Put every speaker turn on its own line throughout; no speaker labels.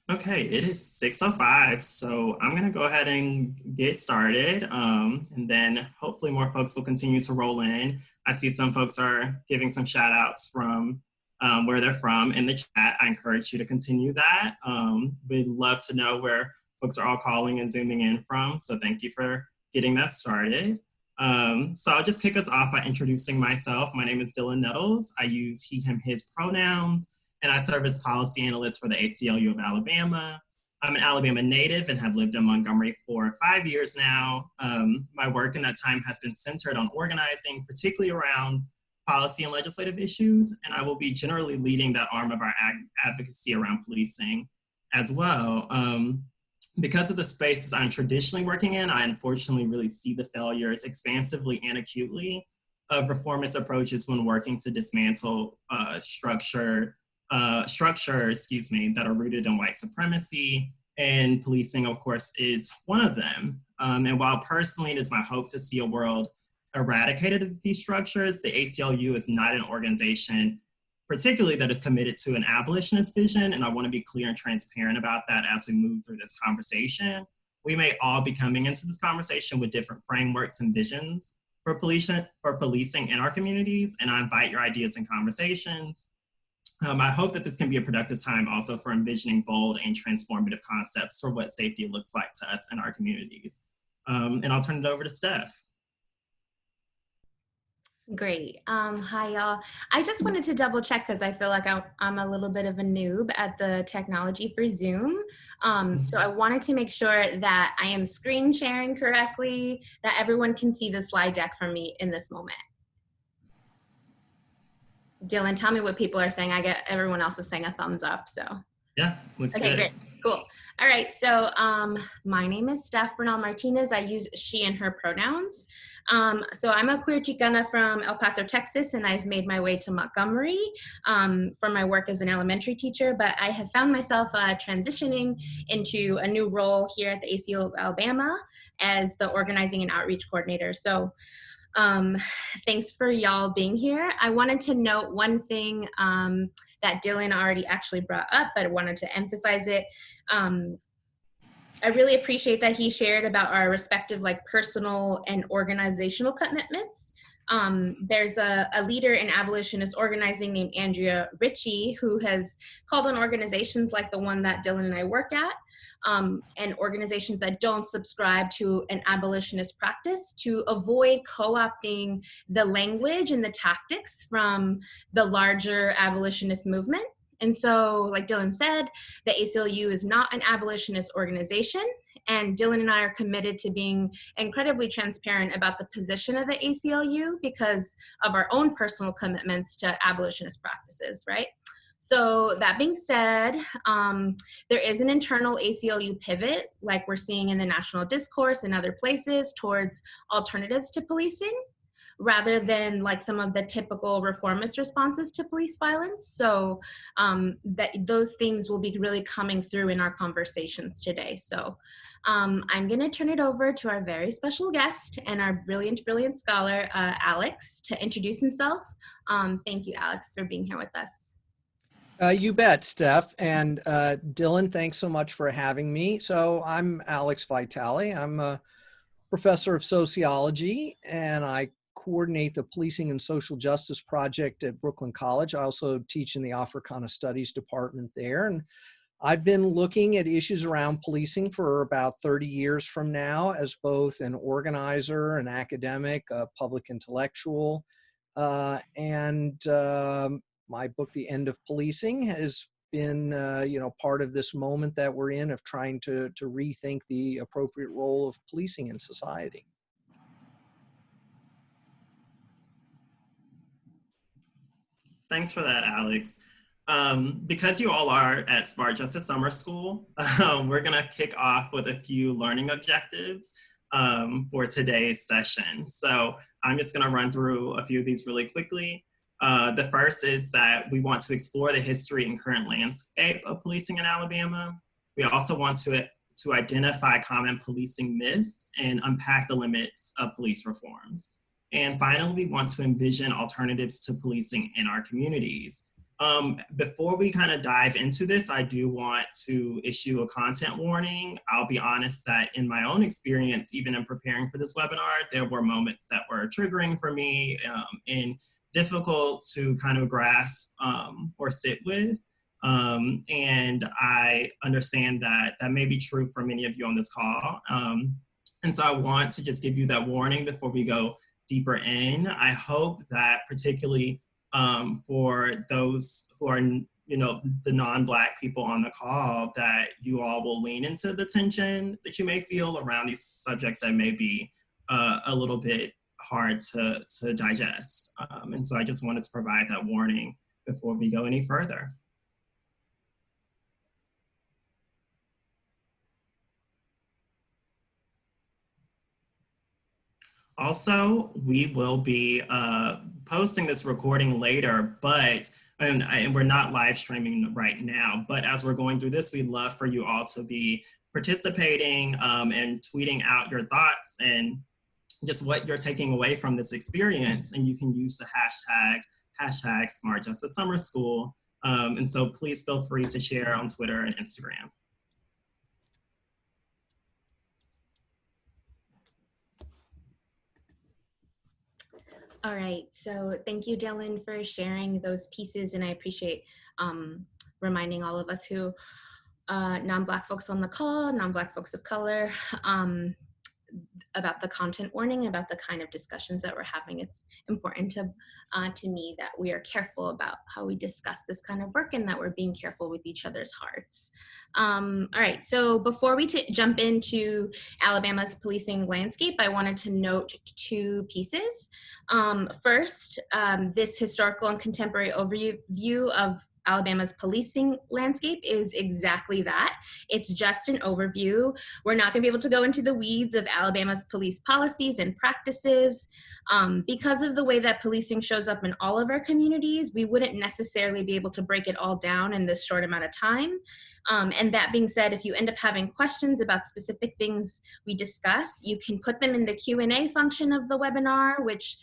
Okay, it is 6:05, so I'm gonna go ahead and get started, and then hopefully more folks will continue to roll in. I see some folks are giving some shout outs from where they're from in the chat. I encourage you to continue that. We'd love to know where folks are all calling and zooming in from, so thank you for getting that started. So I'll just kick us off by introducing myself. My name is Dylan Nettles. I use he, him, his pronouns, and I serve as policy analyst for the ACLU of Alabama. I'm an Alabama native and have lived in Montgomery for 5 years now. My work in that time has been centered on organizing, particularly around policy and legislative issues, and I will be generally leading that arm of our advocacy around policing as well. Because of the spaces I'm traditionally working in, I unfortunately really see the failures expansively and acutely of reformist approaches when working to dismantle structures that are rooted in white supremacy, and policing, of course, is one of them. And while personally it is my hope to see a world eradicated of these structures, the ACLU is not an organization particularly that is committed to an abolitionist vision, and I want to be clear and transparent about that as we move through this conversation. We may all be coming into this conversation with different frameworks and visions for policing in our communities, and I invite your ideas and conversations. I hope that this can be a productive time also for envisioning bold and transformative concepts for what safety looks like to us in our communities. And I'll turn it over to Steph.
Great. Hi, y'all. I just wanted to double check because I feel like I'm a little bit of a noob at the technology for Zoom. So I wanted to make sure that I am screen sharing correctly, that everyone can see the slide deck from me in this moment. Dylan, tell me what people are saying. I get everyone else is saying a thumbs up, so.
Yeah, looks good.
Okay, great, cool. All right, so my name is Steph Bernal Martinez. I use she and her pronouns. So I'm a queer Chicana from El Paso, Texas, and I've made my way to Montgomery for my work as an elementary teacher, but I have found myself transitioning into a new role here at the ACLU of Alabama as the organizing and outreach coordinator. So thanks for y'all being here. I wanted to note one thing that Dylan already actually brought up, but I wanted to emphasize it. I really appreciate that he shared about our respective personal and organizational commitments. There's a leader in abolitionist organizing named Andrea Ritchie who has called on organizations like the one that Dylan and I work at, and organizations that don't subscribe to an abolitionist practice to avoid co-opting the language and the tactics from the larger abolitionist movement. And so, like Dylan said, the ACLU is not an abolitionist organization, and Dylan and I are committed to being incredibly transparent about the position of the ACLU because of our own personal commitments to abolitionist practices, right? So that being said, there is an internal ACLU pivot, like we're seeing in the national discourse and other places, towards alternatives to policing, rather than some of the typical reformist responses to police violence. So those things will be really coming through in our conversations today. So I'm gonna turn it over to our very special guest and our brilliant scholar, Alex, to introduce himself. Thank you, Alex, for being here with us.
You bet, Steph. And Dylan, thanks so much for having me. So I'm Alex Vitale. I'm a professor of sociology, and I coordinate the Policing and Social Justice Project at Brooklyn College. I also teach in the Africana Studies department there. And I've been looking at issues around policing for about 30 years from now as both an organizer, an academic, a public intellectual, my book, The End of Policing, has been, part of this moment that we're in of trying to rethink the appropriate role of policing in society.
Thanks for that, Alex. Because you all are at Smart Justice Summer School, we're gonna kick off with a few learning objectives for today's session. So I'm just gonna run through a few of these really quickly. The first is that we want to explore the history and current landscape of policing in Alabama. We also want to identify common policing myths and unpack the limits of police reforms. And finally, we want to envision alternatives to policing in our communities. Before we kind of dive into this, I do want to issue a content warning. I'll be honest that in my own experience, even in preparing for this webinar, there were moments that were triggering for me and difficult to kind of grasp or sit with. And I understand that that may be true for many of you on this call. And so I want to just give you that warning before we go deeper in. I hope that particularly for those who are, the non-Black people on the call, that you all will lean into the tension that you may feel around these subjects that may be a little bit hard to digest. And so I just wanted to provide that warning before we go any further. Also, we will be posting this recording later, and we're not live streaming right now, but as we're going through this, we'd love for you all to be participating and tweeting out your thoughts and just what you're taking away from this experience. And you can use the hashtag Smart Justice Summer School. And so please feel free to share on Twitter and Instagram.
All right, so thank you, Dylan, for sharing those pieces, and I appreciate reminding all of us who, non-Black folks on the call, non-Black folks of color, about the content warning, about the kind of discussions that we're having. It's important to me that we are careful about how we discuss this kind of work and that we're being careful with each other's hearts. All right, so before we jump into Alabama's policing landscape, I wanted to note two pieces. First, this historical and contemporary overview of Alabama's policing landscape is exactly that. It's just an overview. We're not going to be able to go into the weeds of Alabama's police policies and practices. Because of the way that policing shows up in all of our communities, we wouldn't necessarily be able to break it all down in this short amount of time. And that being said, if you end up having questions about specific things we discuss, you can put them in the Q&A function of the webinar, which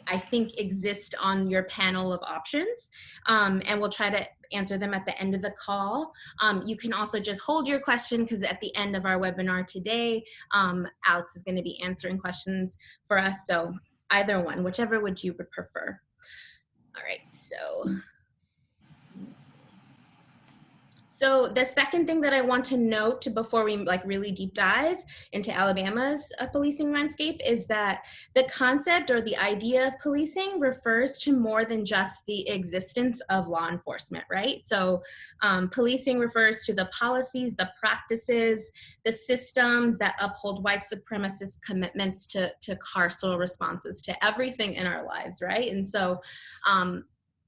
I think exist on your panel of options, and we'll try to answer them at the end of the call. You can also just hold your question, because at the end of our webinar today, Alex is going to be answering questions for us. So either one, whichever would you would prefer. All right, so. So the second thing that I want to note before we really deep dive into Alabama's policing landscape is that the concept or the idea of policing refers to more than just the existence of law enforcement, right? So policing refers to the policies, the practices, the systems that uphold white supremacist commitments to carceral responses to everything in our lives, right? And so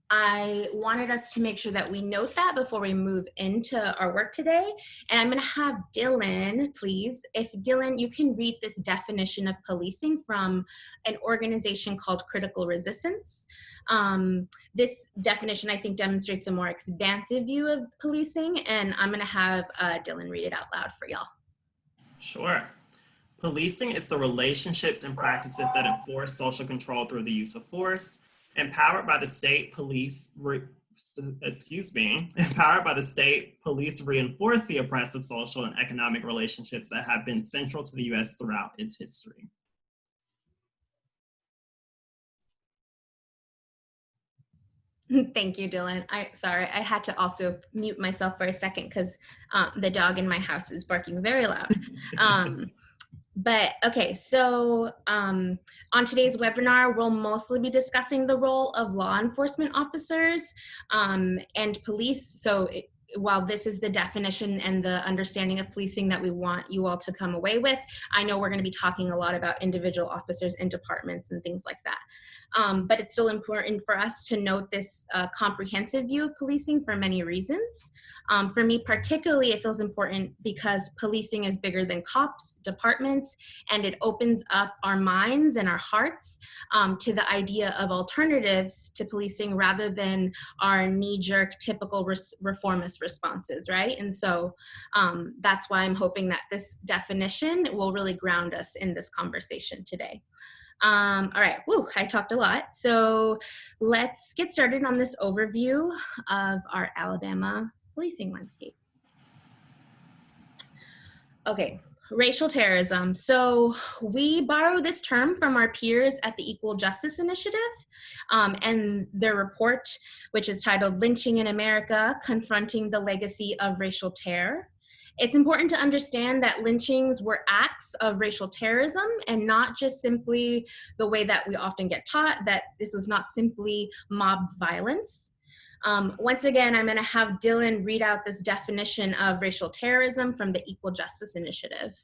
I wanted us to make sure that we note that before we move into our work today. And I'm going to have Dylan, please, if Dylan, you can read this definition of policing from an organization called Critical Resistance. This definition, I think, demonstrates a more expansive view of policing, and I'm going to have Dylan read it out loud for y'all.
Sure. Policing is the relationships and practices that enforce social control through the use of force. Empowered by the state, police reinforce the oppressive social and economic relationships that have been central to the U.S. throughout its history.
Thank you, Dylan. Sorry, I had to also mute myself for a second because the dog in my house is barking very loud. But okay, so on today's webinar, we'll mostly be discussing the role of law enforcement officers and police. So while this is the definition and the understanding of policing that we want you all to come away with, I know we're going to be talking a lot about individual officers and departments and things like that. But it's still important for us to note this comprehensive view of policing for many reasons. For me particularly, it feels important because policing is bigger than cops, departments, and it opens up our minds and our hearts to the idea of alternatives to policing rather than our knee-jerk typical reformist responses, right? And so that's why I'm hoping that this definition will really ground us in this conversation today. All right, woo, I talked a lot. So let's get started on this overview of our Alabama policing landscape. Okay, racial terrorism. So we borrow this term from our peers at the Equal Justice Initiative and their report, which is titled Lynching in America, Confronting the Legacy of Racial Terror. It's important to understand that lynchings were acts of racial terrorism and not just simply the way that we often get taught, that this was not simply mob violence. Once again, I'm going to have Dylan read out this definition of racial terrorism from the Equal Justice Initiative.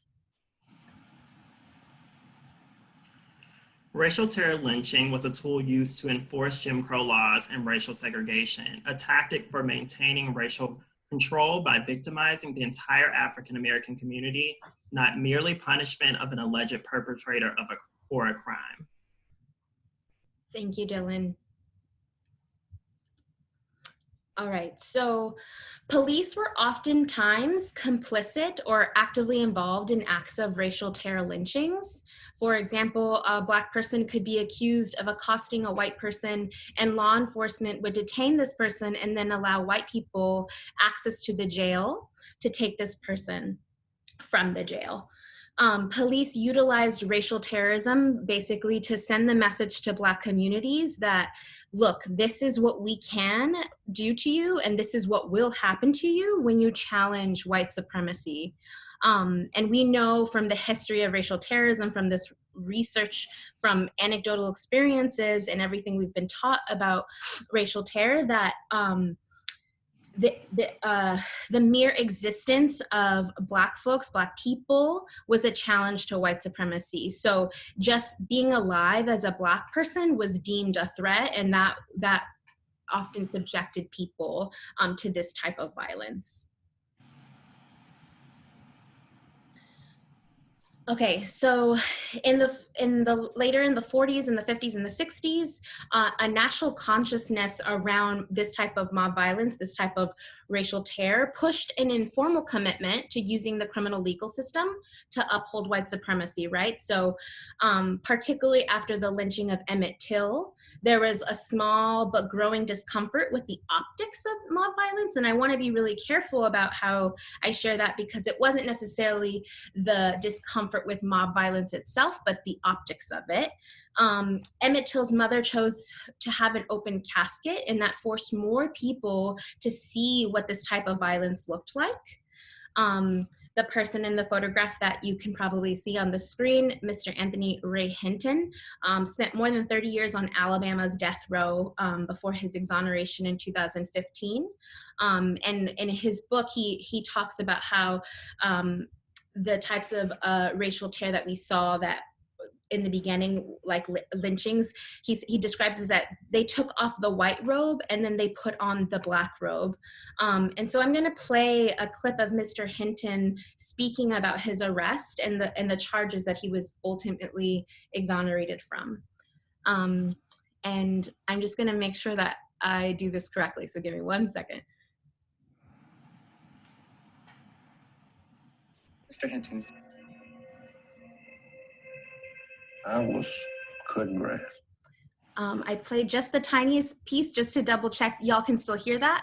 Racial terror lynching was a tool used to enforce Jim Crow laws and racial segregation, a tactic for maintaining racial control by victimizing the entire African American community, not merely punishment of an alleged perpetrator of a crime.
Thank you, Dylan. All right, so police were oftentimes complicit or actively involved in acts of racial terror lynchings. For example, a Black person could be accused of accosting a white person, and law enforcement would detain this person and then allow white people access to the jail to take this person from the jail. Police utilized racial terrorism basically to send the message to Black communities that, look, this is what we can do to you, and this is what will happen to you when you challenge white supremacy. And we know from the history of racial terrorism, from this research, from anecdotal experiences and everything we've been taught about racial terror, that the mere existence of Black folks, Black people, was a challenge to white supremacy. So just being alive as a Black person was deemed a threat, and that often subjected people to this type of violence. Okay, so in the later in the 40s and the 50s and the 60s, a national consciousness around this type of mob violence, this type of racial terror, pushed an informal commitment to using the criminal legal system to uphold white supremacy, right? So particularly after the lynching of Emmett Till, there was a small but growing discomfort with the optics of mob violence. And I want to be really careful about how I share that, because it wasn't necessarily the discomfort with mob violence itself, but the optics of it. Emmett Till's mother chose to have an open casket, and that forced more people to see what this type of violence looked like. The person in the photograph that you can probably see on the screen, Mr. Anthony Ray Hinton, spent more than 30 years on Alabama's death row before his exoneration in 2015. And in his book, he talks about how the types of racial terror that we saw that in the beginning, like lynchings, he describes as that they took off the white robe and then they put on the Black robe. And so I'm going to play a clip of Mr. Hinton speaking about his arrest and the charges that he was ultimately exonerated from. And I'm just going to make sure that I do this correctly. So give me 1 second.
Mr. Hinton.
I was cutting grass.
I played just the tiniest piece just to double check y'all can still hear that.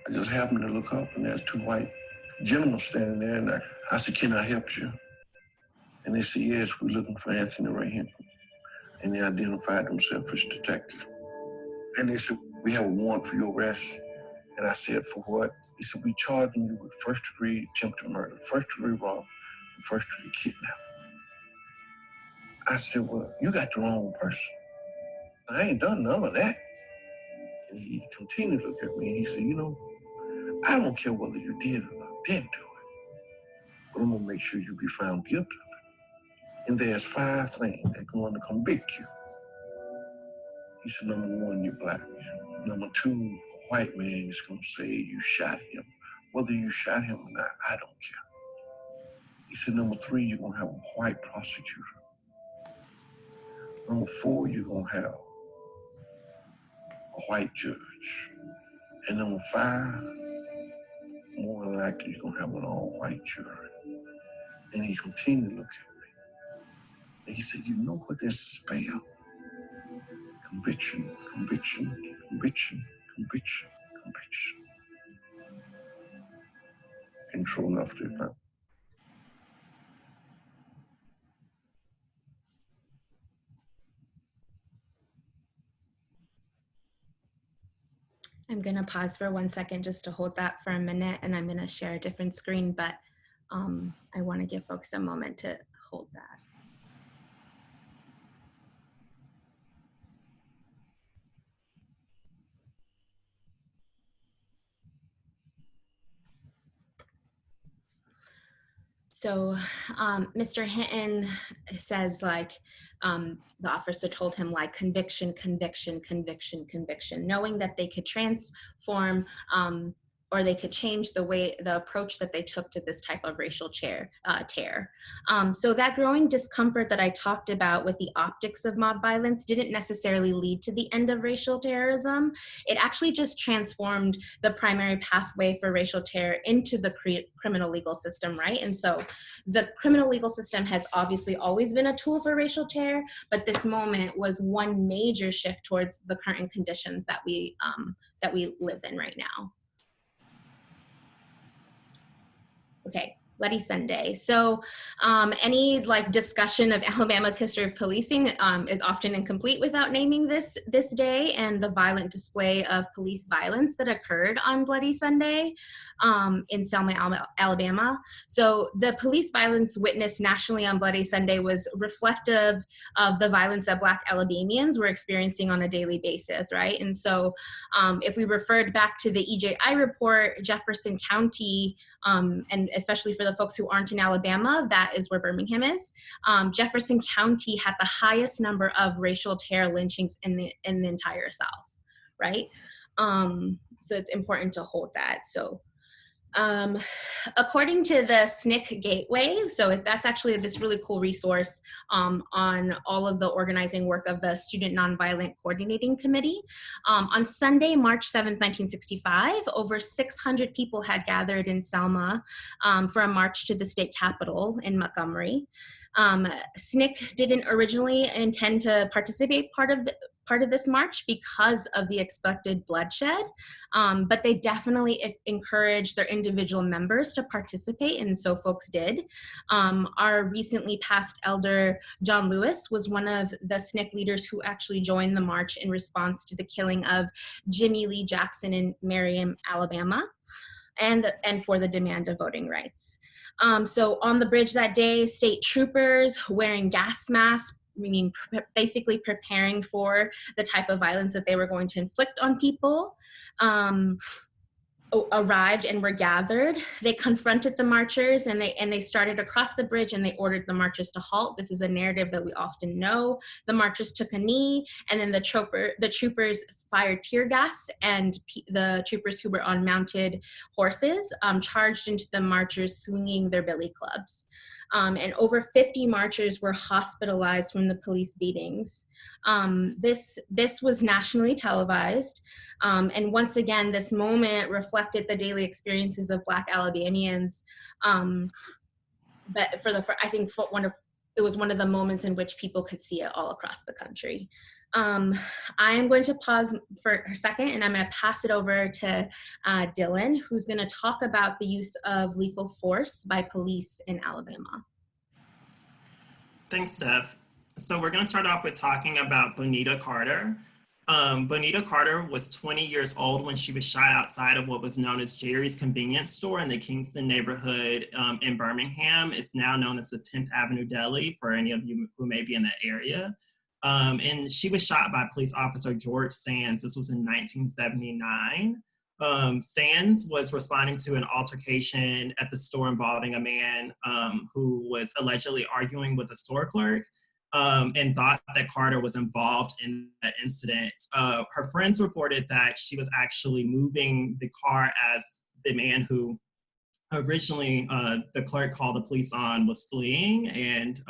I just happened to look up, and there's two white gentlemen standing there, and I said, "Can I help you?" And they said, "Yes, we're looking for Anthony Ray Hinton." And they identified themselves as detectives. And they said, "We have a warrant for your arrest." And I said, "For what?" He said, "We charging you with first-degree attempted murder, first-degree robbery, and first-degree kidnapping." I said, "Well, you got the wrong person. I ain't done none of that." And he continued to look at me, and he said, "You know, I don't care whether you did or didn't do it, but I'm gonna make sure you be found guilty of it. And there's 5 things that going to convict you." He said, "Number 1, you're Black. Number 2, a white man is gonna say you shot him. Whether you shot him or not, I don't care. He said, number 3, you're gonna have a white prosecutor. Number 4, you're gonna have a white judge. And number 5, more than likely you're gonna have an all-white jury. And he continued to look at me. And he said, you know what that spell? Conviction, conviction, conviction, conviction, conviction. And true enough, they found.
I'm going to pause for 1 second just to hold that for a minute, and I'm going to share a different screen, but I want to give folks a moment to hold that. So Mr. Hinton says, like, the officer told him, like, conviction, conviction, conviction, conviction, knowing that they could transform or they could change the approach that they took to this type of racial terror. So that growing discomfort that I talked about with the optics of mob violence didn't necessarily lead to the end of racial terrorism. It actually just transformed the primary pathway for racial terror into the criminal legal system, right? And so the criminal legal system has obviously always been a tool for racial terror, but this moment was one major shift towards the current conditions that we live in right now. Okay, Bloody Sunday. So any like discussion of Alabama's history of policing is often incomplete without naming this day and the violent display of police violence that occurred on Bloody Sunday in Selma, Alabama. So the police violence witnessed nationally on Bloody Sunday was reflective of the violence that Black Alabamians were experiencing on a daily basis, right? And so if we referred back to the EJI report, Jefferson County, and especially for the folks who aren't in Alabama, that is where Birmingham is. Jefferson County had the highest number of racial terror lynchings in the entire South, right? So it's important to hold that. So according to the SNCC Gateway, so that's actually this really cool resource on all of the organizing work of the Student Nonviolent Coordinating Committee. On Sunday, March 7th, 1965, over 600 people had gathered in Selma for a march to the state capitol in Montgomery. SNCC didn't originally intend to participate part of this march because of the expected bloodshed, but they definitely encouraged their individual members to participate, and so folks did. Our recently passed elder, John Lewis, was one of the SNCC leaders who actually joined the march in response to the killing of Jimmie Lee Jackson in Merriam, Alabama, and for the demand of voting rights. So on the bridge that day, state troopers wearing gas masks, meaning basically preparing for the type of violence that they were going to inflict on people, arrived and were gathered. They confronted the marchers and they started across the bridge and they ordered the marchers to halt. This is a narrative that we often know. The marchers took a knee, and then the troopers fired tear gas, and the troopers who were on mounted horses charged into the marchers swinging their billy clubs. And over 50 marchers were hospitalized from the police beatings. This was nationally televised. And once again, this moment reflected the daily experiences of Black Alabamians. But it was one of the moments in which people could see it all across the country. I am going to pause for a second, and I'm going to pass it over to Dylan, who's going to talk about the use of lethal force by police in Alabama.
Thanks, Steph. So we're going to start off with talking about Bonita Carter. Bonita Carter was 20 years old when she was shot outside of what was known as Jerry's Convenience Store in the Kingston neighborhood in Birmingham. It's now known as the 10th Avenue Deli for any of you who may be in that area. And she was shot by police officer George Sands. This was in 1979. Sands was responding to an altercation at the store involving a man who was allegedly arguing with a store clerk. And thought that Carter was involved in that incident. Her friends reported that she was actually moving the car as the man who originally the clerk called the police on was fleeing, and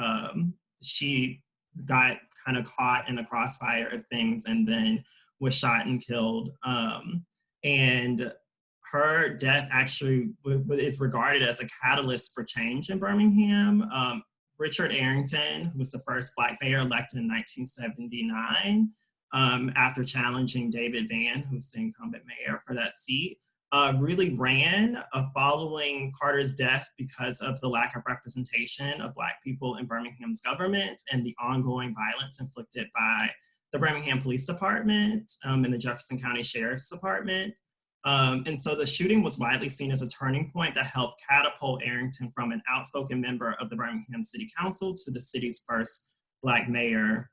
she got kind of caught in the crossfire of things and then was shot and killed. And her death actually is regarded as a catalyst for change in Birmingham. Richard Arrington, who was the first Black mayor elected in 1979, after challenging David Vann, who was the incumbent mayor for that seat, really ran following Carter's death because of the lack of representation of Black people in Birmingham's government and the ongoing violence inflicted by the Birmingham Police Department and the Jefferson County Sheriff's Department. And so the shooting was widely seen as a turning point that helped catapult Arrington from an outspoken member of the Birmingham City Council to the city's first Black mayor.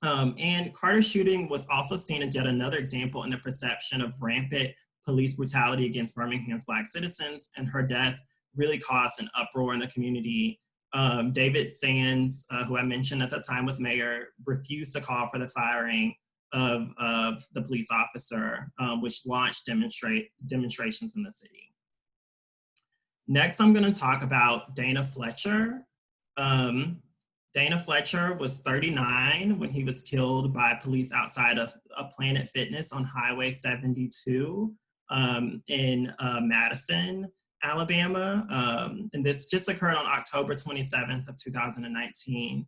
And Carter's shooting was also seen as yet another example in the perception of rampant police brutality against Birmingham's Black citizens, and her death really caused an uproar in the community. David Sands, who I mentioned at the time was mayor, refused to call for the firing of the police officer, which launched demonstrations in the city. Next, I'm going to talk about Dana Fletcher. Dana Fletcher was 39 when he was killed by police outside of a Planet Fitness on Highway 72 in Madison, Alabama. And this just occurred on October 27th of 2019.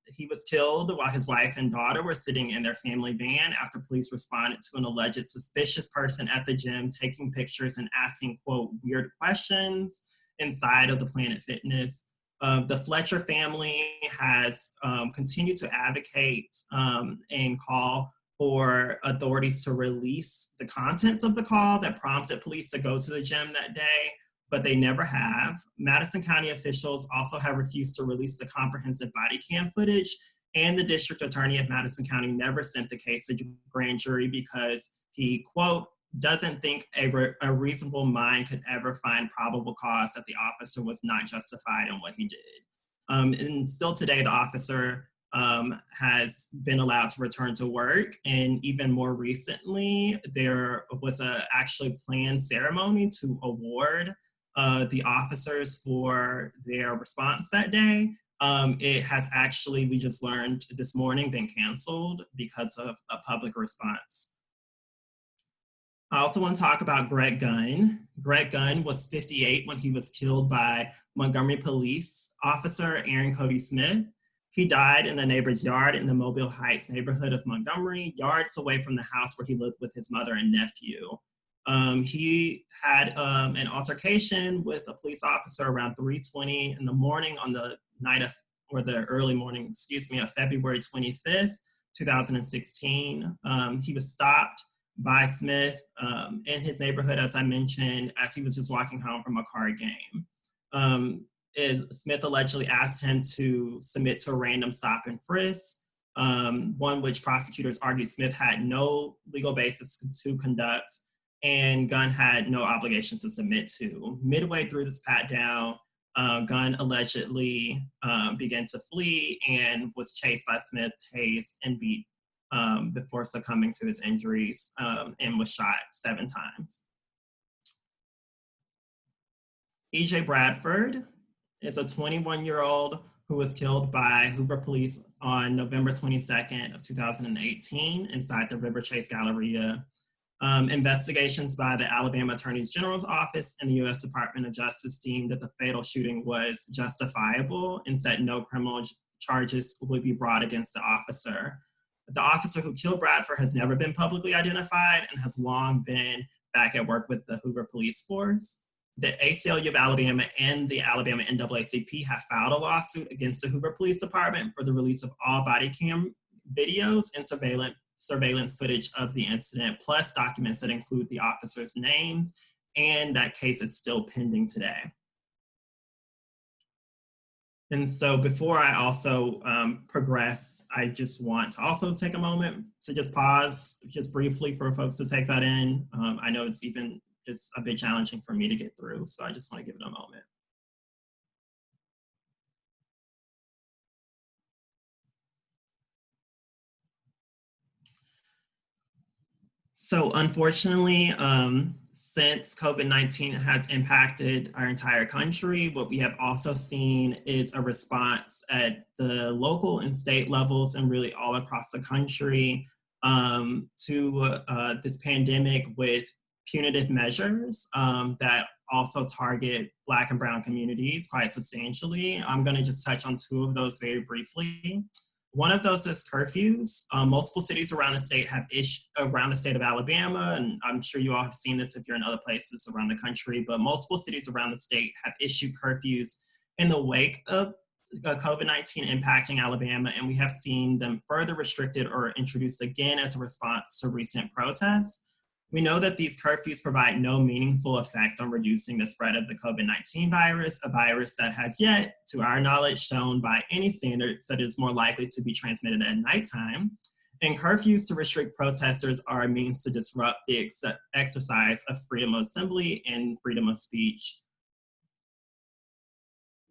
He was killed while his wife and daughter were sitting in their family van after police responded to an alleged suspicious person at the gym taking pictures and asking, quote, weird questions inside of the Planet Fitness. The Fletcher family has continued to advocate and call for authorities to release the contents of the call that prompted police to go to the gym that day, but they never have. Madison County officials also have refused to release the comprehensive body cam footage, and the district attorney of Madison County never sent the case to grand jury because he, quote, doesn't think a reasonable mind could ever find probable cause that the officer was not justified in what he did. And still today, the officer has been allowed to return to work. And even more recently, there was a actually planned ceremony to award the officers for their response that day. It has actually, we just learned this morning, been canceled because of a public response. I also want to talk about Greg Gunn. Greg Gunn was 58 when he was killed by Montgomery police officer Aaron Cody Smith. He died in a neighbor's yard in the Mobile Heights neighborhood of Montgomery, yards away from the house where he lived with his mother and nephew. He had an altercation with a police officer around 3:20 in the morning on the night of, or the early morning, excuse me, of February 25th, 2016. He was stopped by Smith in his neighborhood, as I mentioned, as he was just walking home from a card game. Smith allegedly asked him to submit to a random stop and frisk, one which prosecutors argued Smith had no legal basis to conduct, and Gunn had no obligation to submit to. Midway through this pat down, Gunn allegedly began to flee and was chased by Smith, tased, and beat before succumbing to his injuries, and was shot 7 times. E.J. Bradford is a 21-year-old who was killed by Hoover police on November 22nd of 2018 inside the River Chase Galleria. Investigations by the Alabama Attorney General's Office and the U.S. Department of Justice deemed that the fatal shooting was justifiable and said no criminal charges would be brought against the officer. The officer who killed Bradford has never been publicly identified and has long been back at work with the Hoover Police Force. The ACLU of Alabama and the Alabama NAACP have filed a lawsuit against the Hoover Police Department for the release of all body cam videos and surveillance footage of the incident, plus documents that include the officers' names, and that case is still pending today. And so before I also progress, I just want to also take a moment to just pause just briefly for folks to take that in. I know it's even just a bit challenging for me to get through, so I just want to give it a moment. So unfortunately, since COVID-19 has impacted our entire country, what we have also seen is a response at the local and state levels and really all across the country to this pandemic with punitive measures that also target Black and Brown communities quite substantially. I'm going to just touch on two of those very briefly. One of those is curfews. Multiple cities around the state have around the state of Alabama, and I'm sure you all have seen this if you're in other places around the country, but multiple cities around the state have issued curfews in the wake of COVID-19 impacting Alabama, and we have seen them further restricted or introduced again as a response to recent protests. We know that these curfews provide no meaningful effect on reducing the spread of the COVID-19 virus, a virus that has yet, to our knowledge, shown by any standards that is more likely to be transmitted at nighttime. And curfews to restrict protesters are a means to disrupt the exercise of freedom of assembly and freedom of speech.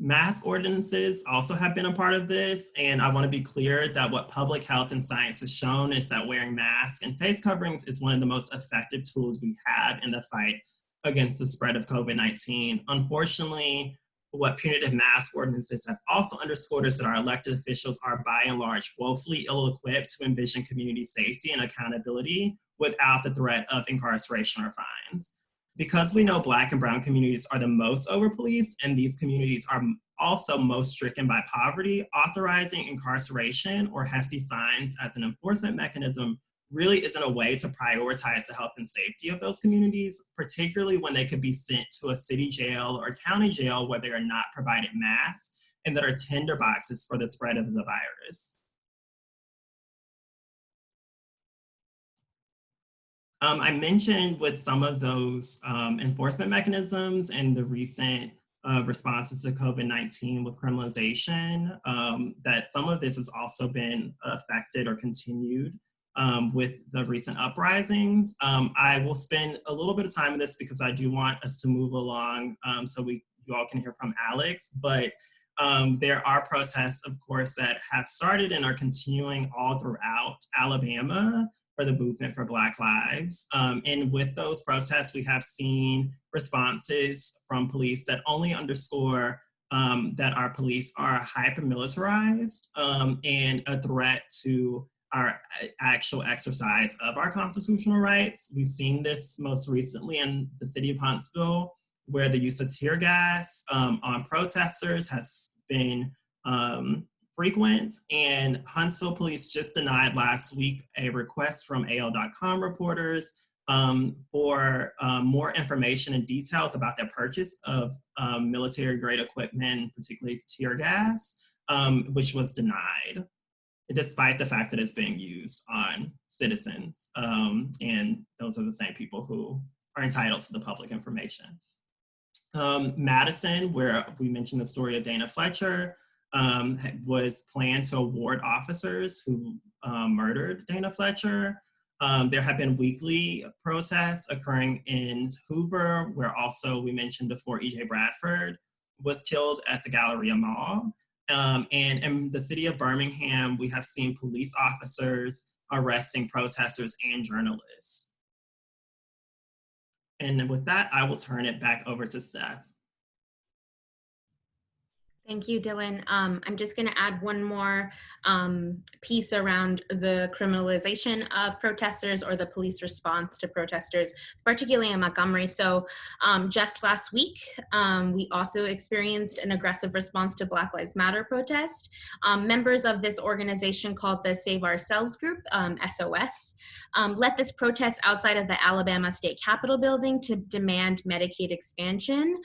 Mask ordinances also have been a part of this, and I want to be clear that what public health and science has shown is that wearing masks and face coverings is one of the most effective tools we have in the fight against the spread of COVID-19. Unfortunately, what punitive mask ordinances have also underscored is that our elected officials are by and large woefully ill-equipped to envision community safety and accountability without the threat of incarceration or fines. Because we know Black and Brown communities are the most over-policed, and these communities are also most stricken by poverty, authorizing incarceration or hefty fines as an enforcement mechanism really isn't a way to prioritize the health and safety of those communities, particularly when they could be sent to a city jail or county jail where they are not provided masks and that are tinderboxes for the spread of the virus. I mentioned with some of those enforcement mechanisms and the recent responses to COVID-19 with criminalization, that some of this has also been affected or continued with the recent uprisings. I will spend a little bit of time on this because I do want us to move along so you all can hear from Alex, but there are protests, of course, that have started and are continuing all throughout Alabama for the movement for Black Lives. And with those protests, we have seen responses from police that only underscore that our police are hyper-militarized and a threat to our actual exercise of our constitutional rights. We've seen this most recently in the city of Huntsville, where the use of tear gas on protesters has been frequent, and Huntsville police just denied last week a request from AL.com reporters for more information and details about their purchase of military-grade equipment, particularly tear gas, which was denied, despite the fact that it's being used on citizens. And those are the same people who are entitled to the public information. Madison, where we mentioned the story of Dana Fletcher, was planned to award officers who murdered Dana Fletcher. There have been weekly protests occurring in Hoover, where also we mentioned before E.J. Bradford was killed at the Galleria Mall. And in the city of Birmingham, we have seen police officers arresting protesters and journalists. And with that, I will turn it back over to Steph.
Thank you, Dylan. I'm just going to add one more piece around the criminalization of protesters or the police response to protesters, particularly in Montgomery. So just last week, we also experienced an aggressive response to Black Lives Matter protest. Members of this organization called the Save Ourselves Group, SOS, led this protest outside of the Alabama State Capitol building to demand Medicaid expansion,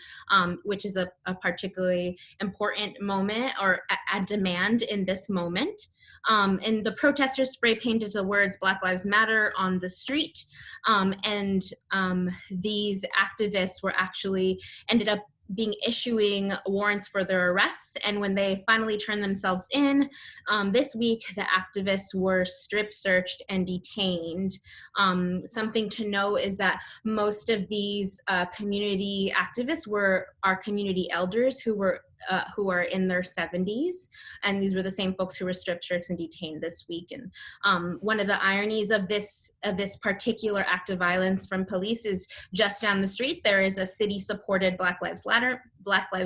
which is a particularly important moment or a demand in this moment. And the protesters spray painted the words Black Lives Matter on the street. And these activists were actually ended up issuing warrants for their arrests. And when they finally turned themselves in this week, the activists were strip searched and detained. Something to know is that most of these community activists are community elders who were who are in their 70s. And these were the same folks who were stripped searched and detained this week. And one of the ironies of this particular act of violence from police is just down the street, there is a city-supported Black Lives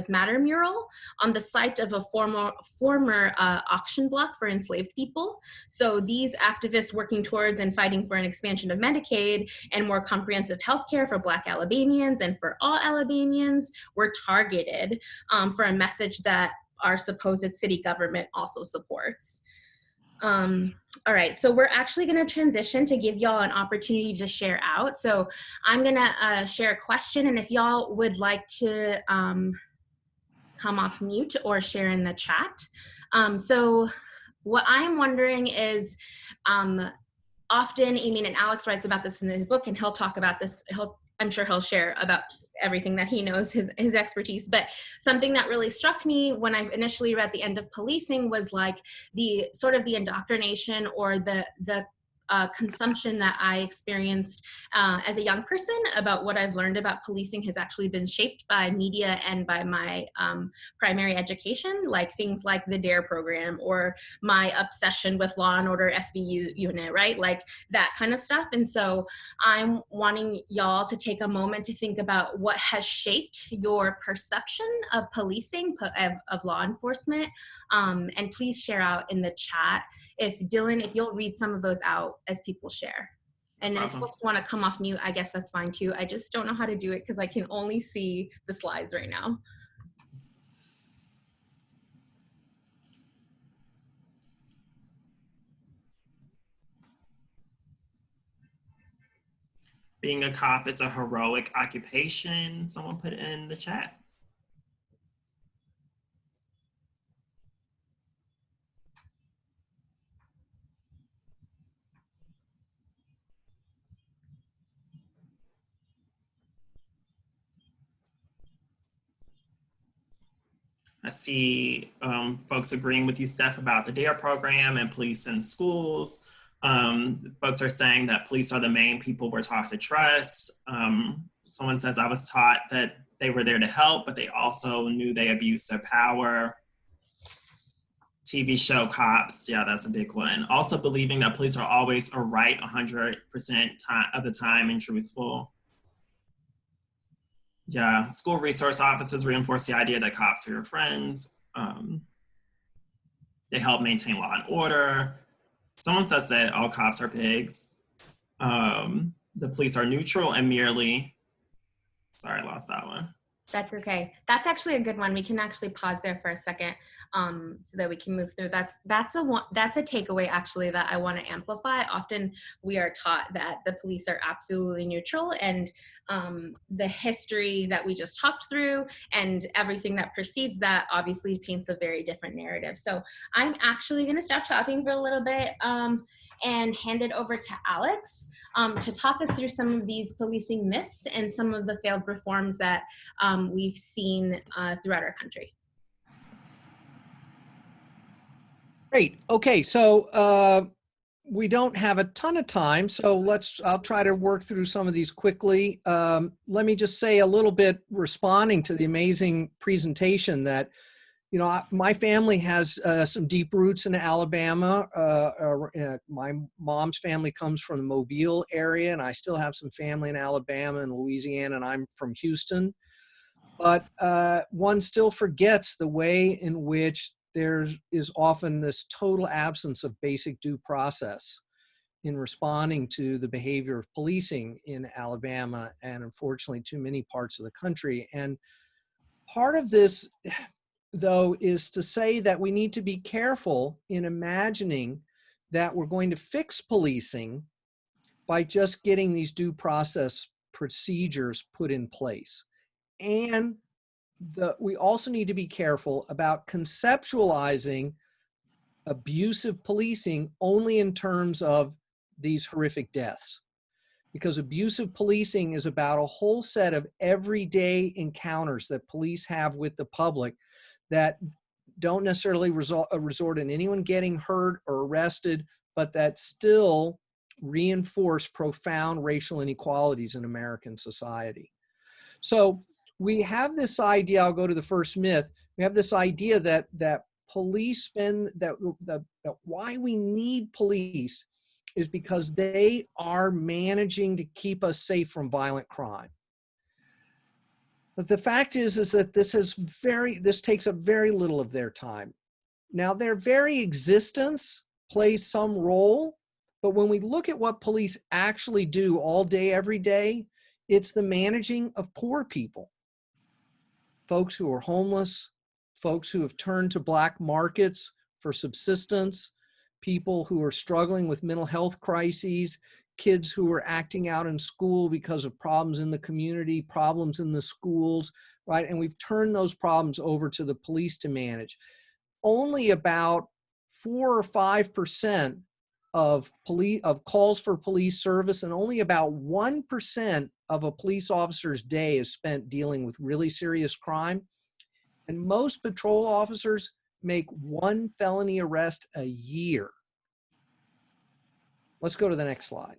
Matter mural on the site of a former auction block for enslaved people. So these activists working towards and fighting for an expansion of Medicaid and more comprehensive health care for Black Alabamians and for all Alabamians were targeted for a message that our supposed city government also supports. All right, so we're actually going to transition to give y'all an opportunity to share out. So I'm going to share a question, and if y'all would like to come off mute or share in the chat. So what I'm wondering is, often, I mean, and Alex writes about this in his book, and he'll talk about this, I'm sure he'll share about everything that he knows, his expertise. But something that really struck me when I initially read The End of Policing was like the sort of the indoctrination or the consumption that I experienced as a young person about what I've learned about policing has actually been shaped by media and by my primary education, like things like the DARE program or my obsession with Law and Order SVU unit, right? Like that kind of stuff. And so I'm wanting y'all to take a moment to think about what has shaped your perception of policing, of law enforcement, and please share out in the chat. If Dylan, if you'll read some of those out as people share. And then if folks want to come off mute, I guess that's fine too. I just don't know how to do it because I can only see the slides right now.
Being a cop is a heroic occupation. Someone put it in the chat. I see folks agreeing with you, Steph, about the DARE program and police in schools. Folks are saying that police are the main people we're taught to trust. Someone says, I was taught that they were there to help, but they also knew they abused their power. TV show Cops, yeah, that's a big one. Also believing that police are always right 100% of the time and truthful. Yeah, school resource officers reinforce the idea that cops are your friends. They help maintain law and order. Someone says that all cops are pigs. The police are neutral and merely, sorry, I lost that one.
That's okay. That's actually a good one. We can actually pause there for a second so that we can move through. That's a takeaway actually that I want to amplify. Often we are taught that the police are absolutely neutral, and the history that we just talked through and everything that precedes that obviously paints a very different narrative. So I'm actually going to stop talking for a little bit and hand it over to Alex to talk us through some of these policing myths and some of the failed reforms that we've seen throughout our country.
Great. Okay, so we don't have a ton of time, so I'll try to work through some of these quickly. Let me just say a little bit responding to the amazing presentation that, you know, my family has some deep roots in Alabama. My mom's family comes from the Mobile area, and I still have some family in Alabama and Louisiana, and I'm from Houston. But one still forgets the way in which there is often this total absence of basic due process in responding to the behavior of policing in Alabama and unfortunately too many parts of the country. And part of this, though, is to say that we need to be careful in imagining that we're going to fix policing by just getting these due process procedures put in place. And we also need to be careful about conceptualizing abusive policing only in terms of these horrific deaths. Because abusive policing is about a whole set of everyday encounters that police have with the public that don't necessarily resort in anyone getting hurt or arrested, but that still reinforce profound racial inequalities in American society. So we have this idea, I'll go to the first myth, we have this idea that police spend, that why we need police is because they are managing to keep us safe from violent crime. But the fact is that this takes up very little of their time. Now, their very existence plays some role, but when we look at what police actually do all day, every day, it's the managing of poor people. Folks who are homeless, folks who have turned to black markets for subsistence, people who are struggling with mental health crises, kids who are acting out in school because of problems in the community, problems in the schools, right? And we've turned those problems over to the police to manage. Only about 4 or 5% of calls for police service, and only about 1% of a police officer's day is spent dealing with really serious crime. And most patrol officers make 1 felony arrest a year. Let's go to the next slide.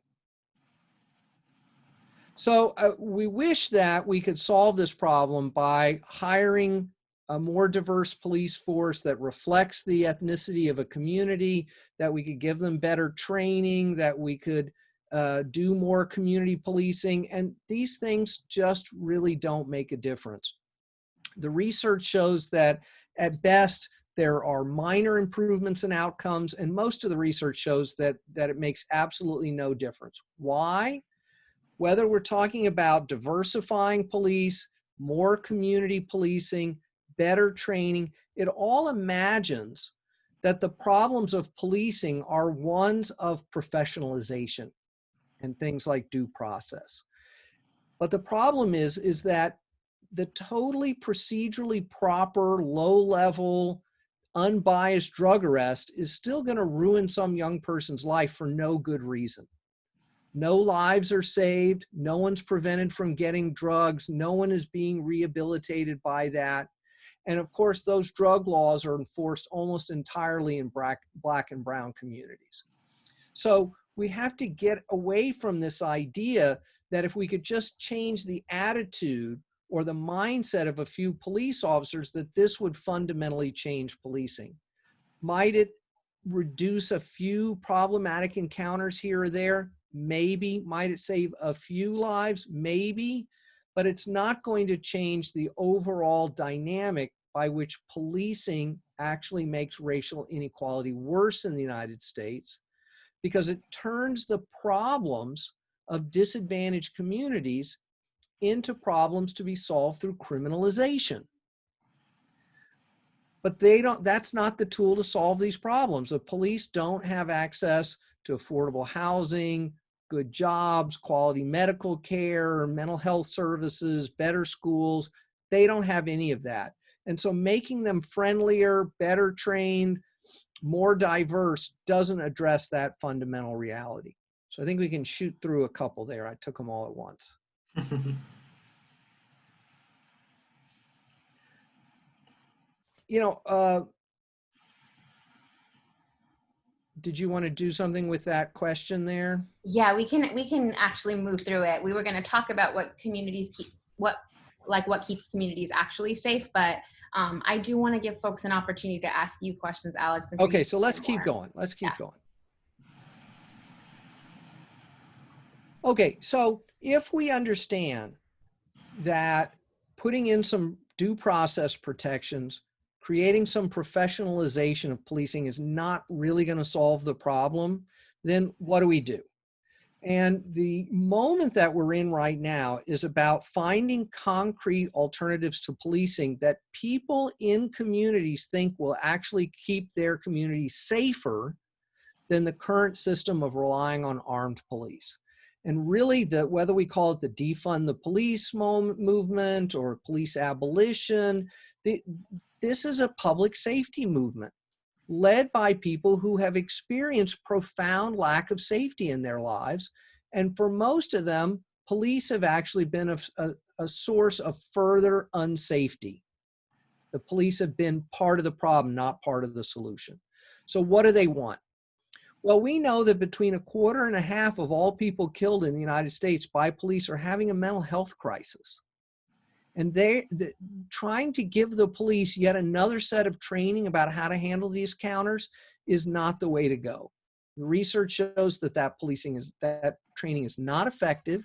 So we wish that we could solve this problem by hiring a more diverse police force that reflects the ethnicity of a community, that we could give them better training, that we could do more community policing, and these things just really don't make a difference. The research shows that at best, there are minor improvements in outcomes, and most of the research shows that it makes absolutely no difference. Why? Whether we're talking about diversifying police, more community policing, better training, it all imagines that the problems of policing are ones of professionalization and things like due process. But the problem is that the totally procedurally proper, low-level, unbiased drug arrest is still going to ruin some young person's life for no good reason. No lives are saved. No one's prevented from getting drugs. No one is being rehabilitated by that. And of course, those drug laws are enforced almost entirely in black and brown communities. So we have to get away from this idea that if we could just change the attitude or the mindset of a few police officers, that this would fundamentally change policing. Might it reduce a few problematic encounters here or there? Maybe. Might it save a few lives? Maybe. But it's not going to change the overall dynamic by which policing actually makes racial inequality worse in the United States, because it turns the problems of disadvantaged communities into problems to be solved through criminalization. But that's not the tool to solve these problems. The police don't have access to affordable housing, good jobs, quality medical care, mental health services, better schools. They don't have any of that. And so making them friendlier, better trained, more diverse doesn't address that fundamental reality. So I think we can shoot through a couple there. I took them all at once. Did you want to do something with that question there?
Yeah, we can actually move through it. We were going to talk about what communities what keeps communities actually safe, but I do want to give folks an opportunity to ask you questions, Alex.
Okay, so let's keep going. Let's keep going. Okay, so if we understand that putting in some due process protections, creating some professionalization of policing is not really going to solve the problem, then what do? And the moment that we're in right now is about finding concrete alternatives to policing that people in communities think will actually keep their communities safer than the current system of relying on armed police. And really, whether we call it the defund the police movement or police abolition, this is a public safety movement led by people who have experienced profound lack of safety in their lives. And for most of them, police have actually been a source of further unsafety. The police have been part of the problem, not part of the solution. So what do they want? Well, we know that between 1.25 quarters of all people killed in the United States by police are having a mental health crisis. And trying to give the police yet another set of training about how to handle these counters is not the way to go. The research shows that that training is not effective,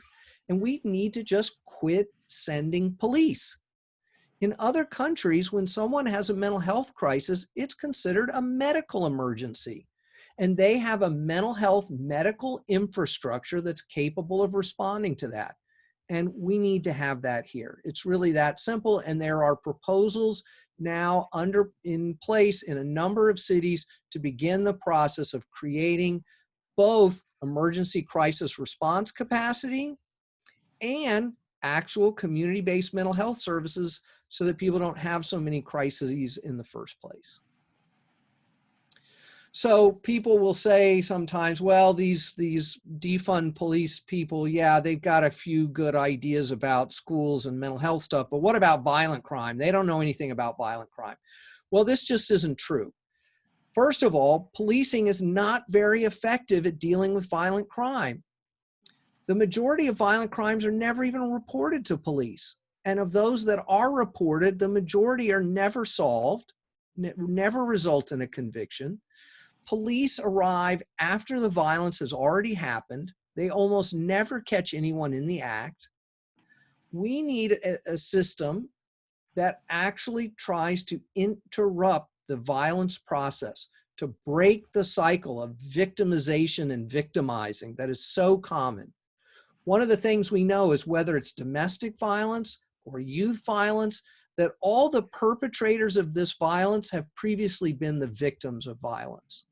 and we need to just quit sending police. In other countries, when someone has a mental health crisis, it's considered a medical emergency. And they have a mental health medical infrastructure that's capable of responding to that. And we need to have that here. It's really that simple. And there are proposals now in place in a number of cities to begin the process of creating both emergency crisis response capacity and actual community-based mental health services so that people don't have so many crises in the first place. So people will say sometimes, well, these defund police people, yeah, they've got a few good ideas about schools and mental health stuff, but what about violent crime? They don't know anything about violent crime. Well, this just isn't true. First of all, policing is not very effective at dealing with violent crime. The majority of violent crimes are never even reported to police. And of those that are reported, the majority are never solved, never result in a conviction. Police arrive after the violence has already happened. They almost never catch anyone in the act. We need a system that actually tries to interrupt the violence process, to break the cycle of victimization and victimizing that is so common. One of the things we know is whether it's domestic violence or youth violence, that all the perpetrators of this violence have previously been the victims of violence.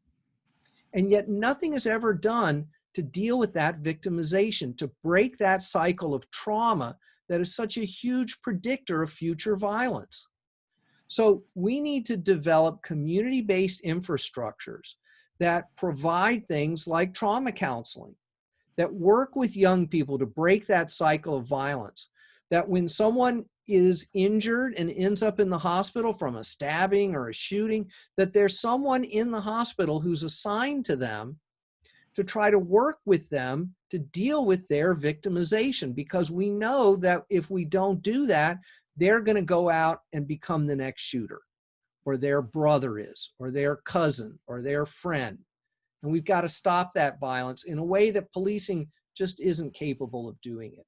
And yet nothing is ever done to deal with that victimization, to break that cycle of trauma that is such a huge predictor of future violence. So we need to develop community-based infrastructures that provide things like trauma counseling, that work with young people to break that cycle of violence, that when someone is injured and ends up in the hospital from a stabbing or a shooting, that there's someone in the hospital who's assigned to them to try to work with them to deal with their victimization, because we know that if we don't do that, they're going to go out and become the next shooter, or their brother is, or their cousin, or their friend. And we've got to stop that violence in a way that policing just isn't capable of doing it.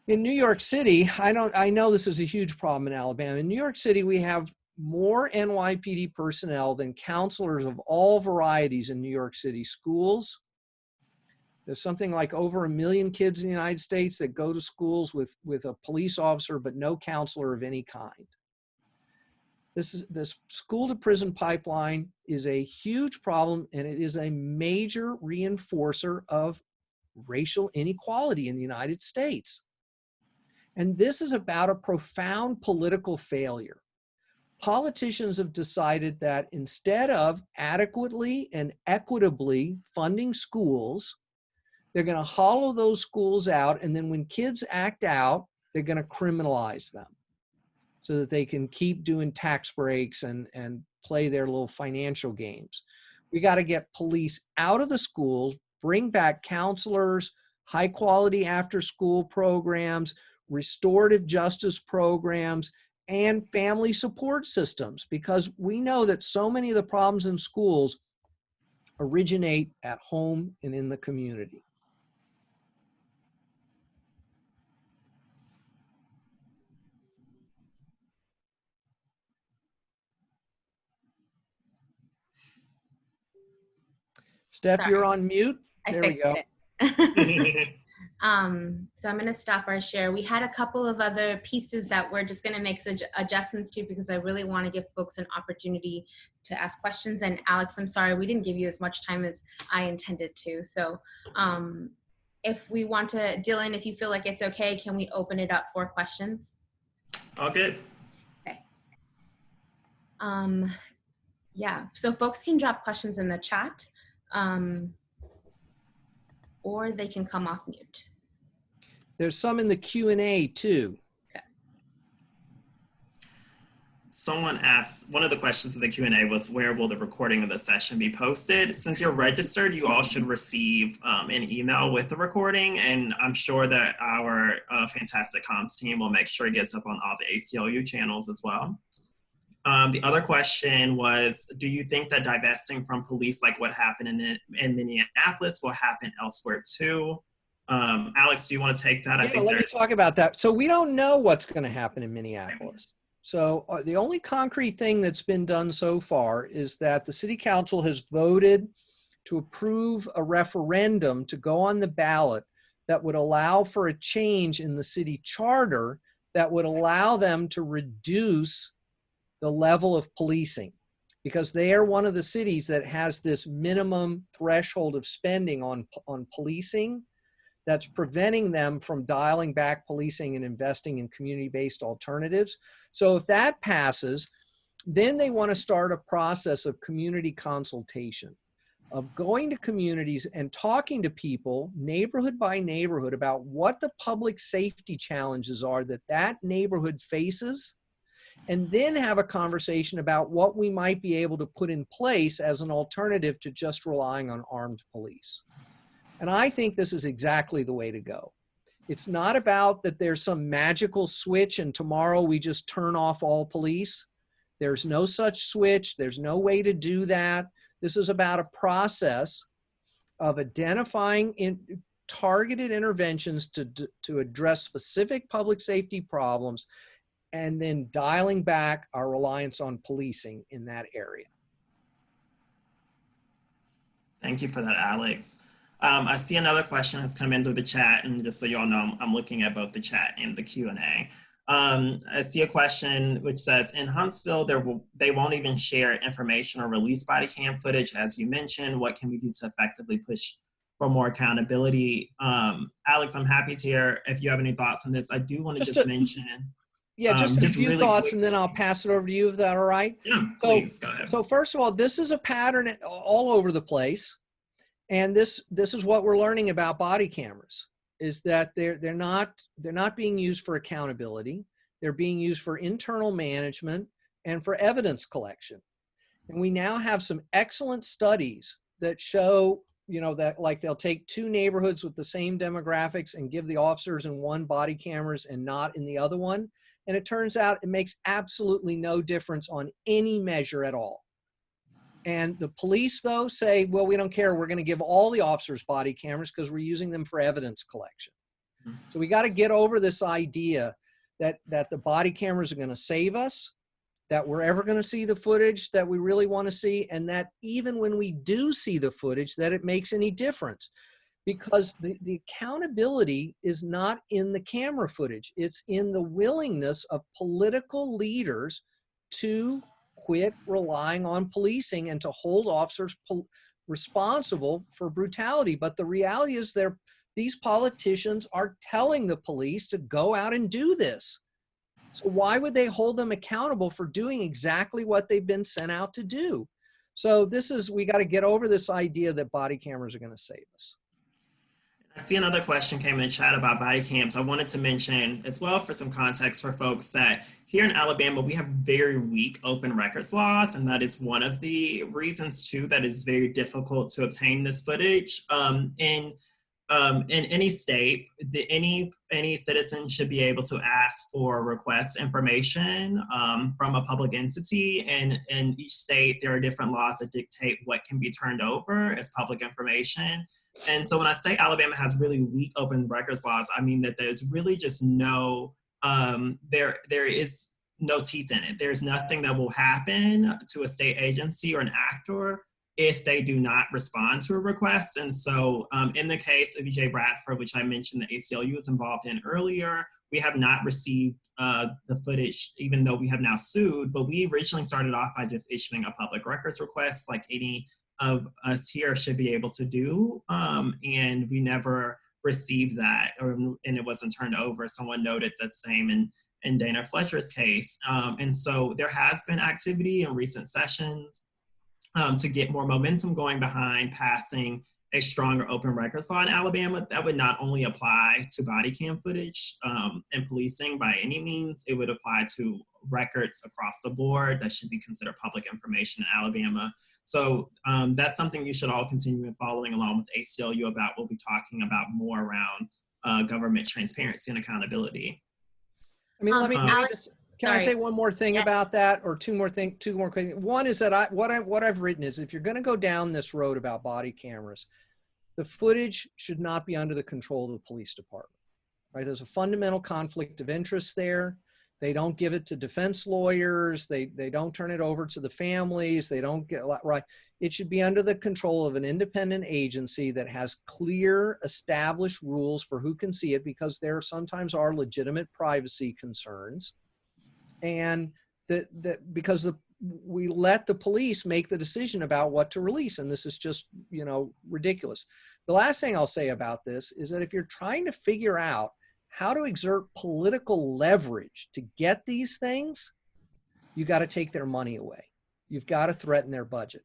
In New York City, I know this is a huge problem in Alabama. In New York City, we have more NYPD personnel than counselors of all varieties in New York City schools. There's something like over 1 million kids in the United States that go to schools with a police officer, but no counselor of any kind. This school to prison pipeline is a huge problem, and it is a major reinforcer of racial inequality in the United States. And this is about a profound political failure. Politicians have decided that instead of adequately and equitably funding schools, they're going to hollow those schools out, and then when kids act out, they're going to criminalize them so that they can keep doing tax breaks and play their little financial games. We got to get police out of the schools, bring back counselors, high quality after school programs, restorative justice programs, and family support systems, because we know that so many of the problems in schools originate at home and in the community. Steph,
Sorry.
you're on mute. There we go.
So I'm going to stop our share. We had a couple of other pieces that we're just going to make adjustments to, because I really want to give folks an opportunity to ask questions. And Alex, I'm sorry, we didn't give you as much time as I intended to. So if we want to, Dylan, if you feel like it's okay, can we open it up for questions?
All good.
Okay. Yeah, so folks can drop questions in the chat, or they can come off mute.
There's some in the Q&A too.
Okay.
someone asked, one of the questions in the Q&A was, where will the recording of the session be posted? Since you're registered, you all should receive an email with the recording, and I'm sure that our fantastic comms team will make sure it gets up on all the ACLU channels as well. The other question was, do you think that divesting from police, like what happened in Minneapolis, will happen elsewhere too? Alex, do you want to take that?
Yeah, let me talk about that. So we don't know what's going to happen in Minneapolis. So the only concrete thing that's been done so far is that the city council has voted to approve a referendum to go on the ballot that would allow for a change in the city charter that would allow them to reduce the level of policing, because they are one of the cities that has this minimum threshold of spending on policing that's preventing them from dialing back policing and investing in community-based alternatives. So if that passes, then they want to start a process of community consultation, of going to communities and talking to people neighborhood by neighborhood about what the public safety challenges are that that neighborhood faces, and then have a conversation about what we might be able to put in place as an alternative to just relying on armed police. And I think this is exactly the way to go. It's not about that there's some magical switch and tomorrow we just turn off all police. There's no such switch. There's no way to do that. This is about a process of identifying targeted interventions to address specific public safety problems, and then dialing back our reliance on policing in that area.
Thank you for that, Alex. I see another question has come in through the chat, and just so you all know, I'm looking at both the chat and the Q&A. I see a question which says, in Huntsville, they won't even share information or release body cam footage, as you mentioned. What can we do to effectively push for more accountability? Alex, I'm happy to hear if you have any thoughts on this. I do want to just mention.
Yeah, just a few
really
thoughts,
quick,
and then I'll pass it over to you. Is that all right?
Yeah, please, go ahead.
So first of all, this is a pattern all over the place. And this is what we're learning about body cameras, is that they're not being used for accountability. They're being used for internal management and for evidence collection. And we now have some excellent studies that show, that like they'll take two neighborhoods with the same demographics and give the officers in one body cameras and not in the other one. And it turns out it makes absolutely no difference on any measure at all. And the police, though, say, well, we don't care. We're going to give all the officers body cameras because we're using them for evidence collection. So we got to get over this idea that the body cameras are going to save us, that we're ever going to see the footage that we really want to see, and that even when we do see the footage, that it makes any difference. Because the accountability is not in the camera footage. It's in the willingness of political leaders to quit relying on policing and to hold officers responsible for brutality. But the reality is these politicians are telling the police to go out and do this. So why would they hold them accountable for doing exactly what they've been sent out to do? So we got to get over this idea that body cameras are going to save us.
I see another question came in the chat about body cams. I wanted to mention as well, for some context for folks, that here in Alabama, we have very weak open records laws, and that is one of the reasons too that it's very difficult to obtain this footage. In any state, any citizen should be able to ask for request information from a public entity, and in each state there are different laws that dictate what can be turned over as public information. And so when I say Alabama has really weak open records laws, I mean that there's really just no, there is no teeth in it. There's nothing that will happen to a state agency or an actor if they do not respond to a request. And so in the case of E.J. Bradford, which I mentioned the ACLU was involved in earlier, we have not received the footage, even though we have now sued, but we originally started off by just issuing a public records request like any of us here should be able to do, and we never received that, and it wasn't turned over. Someone noted that same in Dana Fletcher's case. And so there has been activity in recent sessions to get more momentum going behind passing a stronger open records law in Alabama that would not only apply to body cam footage and policing by any means, it would apply to records across the board that should be considered public information in Alabama. So that's something you should all continue following along with ACLU about. We'll be talking about more around government transparency and accountability.
I mean, let me
Alex,
just, can I say one more thing about that, or two more things? One is that what I've written is, if you're going to go down this road about body cameras, the footage should not be under the control of the police department, right? There's a fundamental conflict of interest there. They don't give it to defense lawyers. They don't turn it over to the families. They don't get, right. It should be under the control of an independent agency that has clear established rules for who can see it, because there sometimes are legitimate privacy concerns. And because we let the police make the decision about what to release. And this is just, you know, ridiculous. The last thing I'll say about this is that if you're trying to figure out how to exert political leverage to get these things, you got to take their money away. You've got to threaten their budget.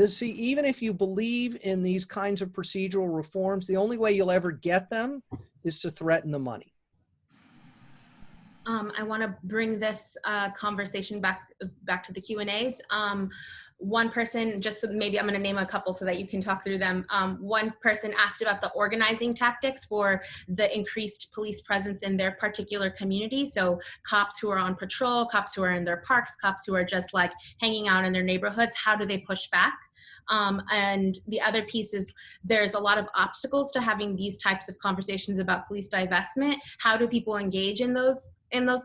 See, even if you believe in these kinds of procedural reforms, the only way you'll ever get them is to threaten the money.
I want to bring this conversation back to the Q&As. One person, just maybe I'm going to name a couple so that you can talk through them. One person asked about the organizing tactics for the increased police presence in their particular community. So cops who are on patrol, cops who are in their parks, cops who are just like hanging out in their neighborhoods, how do they push back? And the other piece is there's a lot of obstacles to having these types of conversations about police divestment. How do people engage in those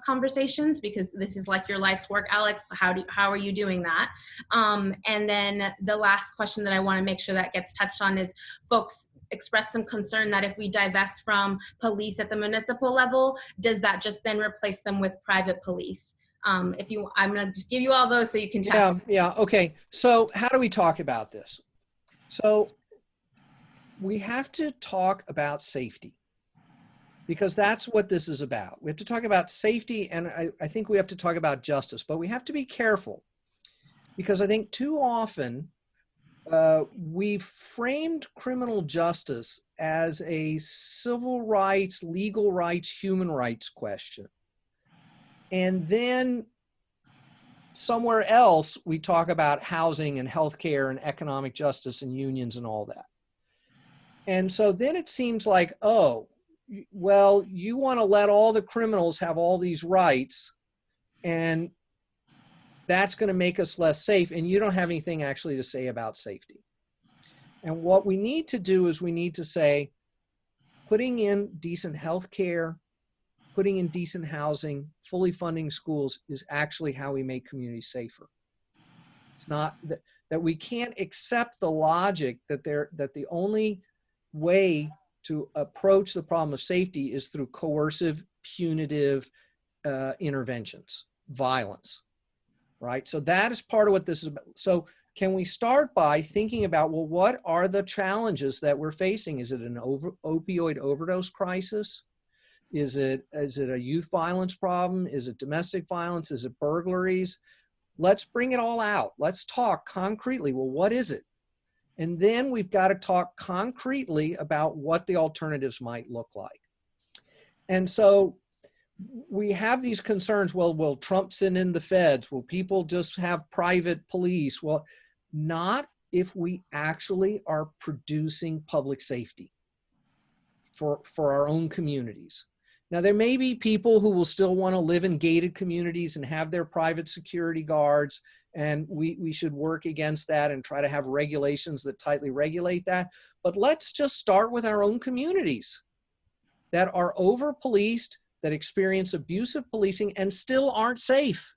conversations? Because this is like your life's work, Alex. How are you doing that? And then the last question that I want to make sure that gets touched on is folks express some concern that if we divest from police at the municipal level, does that just then replace them with private police? I'm going to just give you all those so you can tell.
Yeah, okay. So how do we talk about this? So we have to talk about safety, because that's what this is about. We have to talk about safety, and I think we have to talk about justice, but we have to be careful, because I think too often we've framed criminal justice as a civil rights, legal rights, human rights question. And then somewhere else, we talk about housing and healthcare and economic justice and unions and all that. And so then it seems like, oh, well, you want to let all the criminals have all these rights, and that's going to make us less safe, and you don't have anything actually to say about safety. And what we need to do is we need to say, putting in decent health care, putting in decent housing, fully funding schools is actually how we make communities safer. It's not that we can't accept the logic that the only way to approach the problem of safety is through coercive, punitive interventions, violence, right? So that is part of what this is about. So can we start by thinking about, well, what are the challenges that we're facing? Is it an opioid overdose crisis? Is it a youth violence problem? Is it domestic violence? Is it burglaries? Let's bring it all out. Let's talk concretely. Well, what is it? And then we've got to talk concretely about what the alternatives might look like. And so we have these concerns. Well, will Trump send in the feds? Will people just have private police? Well, not if we actually are producing public safety for our own communities. Now, there may be people who will still want to live in gated communities and have their private security guards, and we should work against that and try to have regulations that tightly regulate that. But let's just start with our own communities that are over-policed, that experience abusive policing and still aren't safe,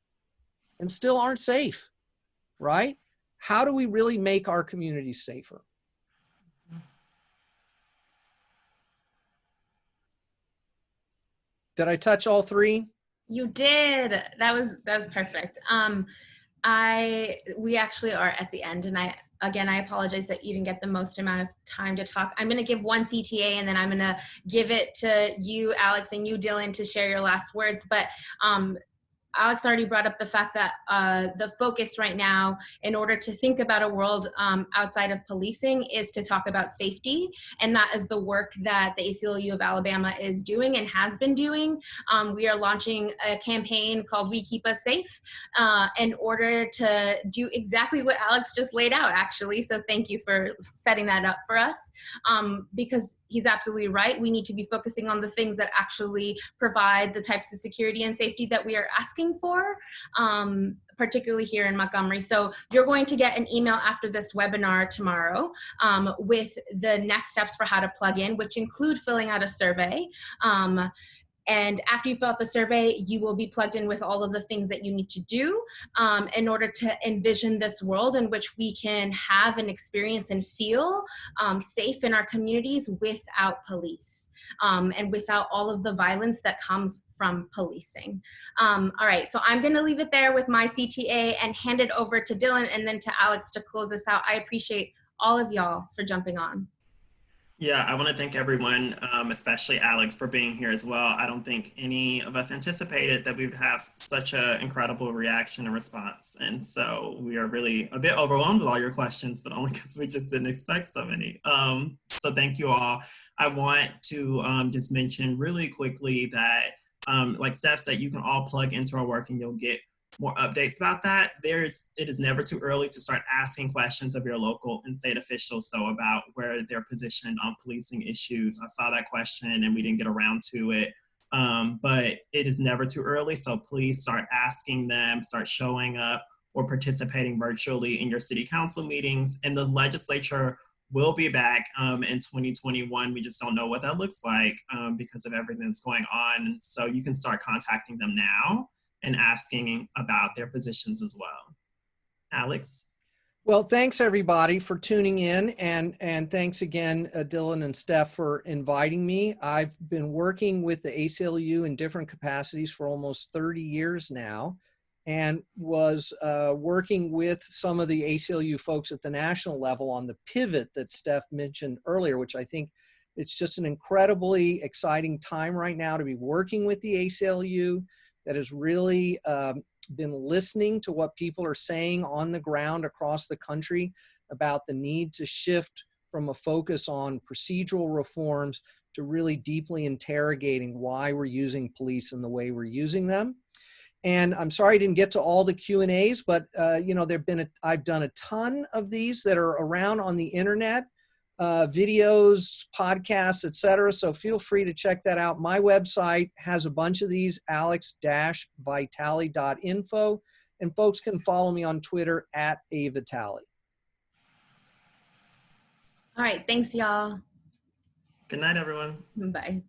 right? How do we really make our communities safer? Did I touch all three?
You did. That was perfect. We actually are at the end, and I apologize that you didn't get the most amount of time to talk. I'm going to give one CTA, and then I'm going to give it to you, Alex, and you, Dylan, to share your last words. But Alex already brought up the fact that the focus right now, in order to think about a world outside of policing, is to talk about safety. And that is the work that the ACLU of Alabama is doing and has been doing. We are launching a campaign called We Keep Us Safe in order to do exactly what Alex just laid out, actually. So thank you for setting that up for us, because he's absolutely right. We need to be focusing on the things that actually provide the types of security and safety that we are asking for, particularly here in Montgomery. So you're going to get an email after this webinar tomorrow with the next steps for how to plug in, which include filling out a survey. And after you fill out the survey, you will be plugged in with all of the things that you need to do in order to envision this world in which we can have and experience and feel safe in our communities without police and without all of the violence that comes from policing. All right, so I'm gonna leave it there with my CTA and hand it over to Dylan and then to Alex to close this out. I appreciate all of y'all for jumping on.
Yeah, I want to thank everyone, especially Alex, for being here as well. I don't think any of us anticipated that we would have such an incredible reaction and response. And so we are really a bit overwhelmed with all your questions, but only because we just didn't expect so many. So thank you all. I want to just mention really quickly that, like Steph said, you can all plug into our work and you'll get more updates about that. It is never too early to start asking questions of your local and state officials, so about where they're positioned on policing issues. I saw that question and we didn't get around to it, but it is never too early, so please start asking them, start showing up or participating virtually in your city council meetings. And the legislature will be back in 2021. We just don't know what that looks like because of everything that's going on. So you can start contacting them now and asking about their positions as well. Alex?
Well, thanks everybody for tuning in, and thanks again, Dylan and Steph, for inviting me. I've been working with the ACLU in different capacities for almost 30 years now, and was working with some of the ACLU folks at the national level on the pivot that Steph mentioned earlier, which I think it's just an incredibly exciting time right now to be working with the ACLU, that has really been listening to what people are saying on the ground across the country about the need to shift from a focus on procedural reforms to really deeply interrogating why we're using police in the way we're using them. And I'm sorry I didn't get to all the Q&As, but you know, I've done a ton of these that are around on the internet, videos, podcasts, etc. So feel free to check that out. My website has a bunch of these, alex-vitale.info, and folks can follow me on Twitter @avitale.
All right, thanks y'all.
Good night, everyone.
Bye.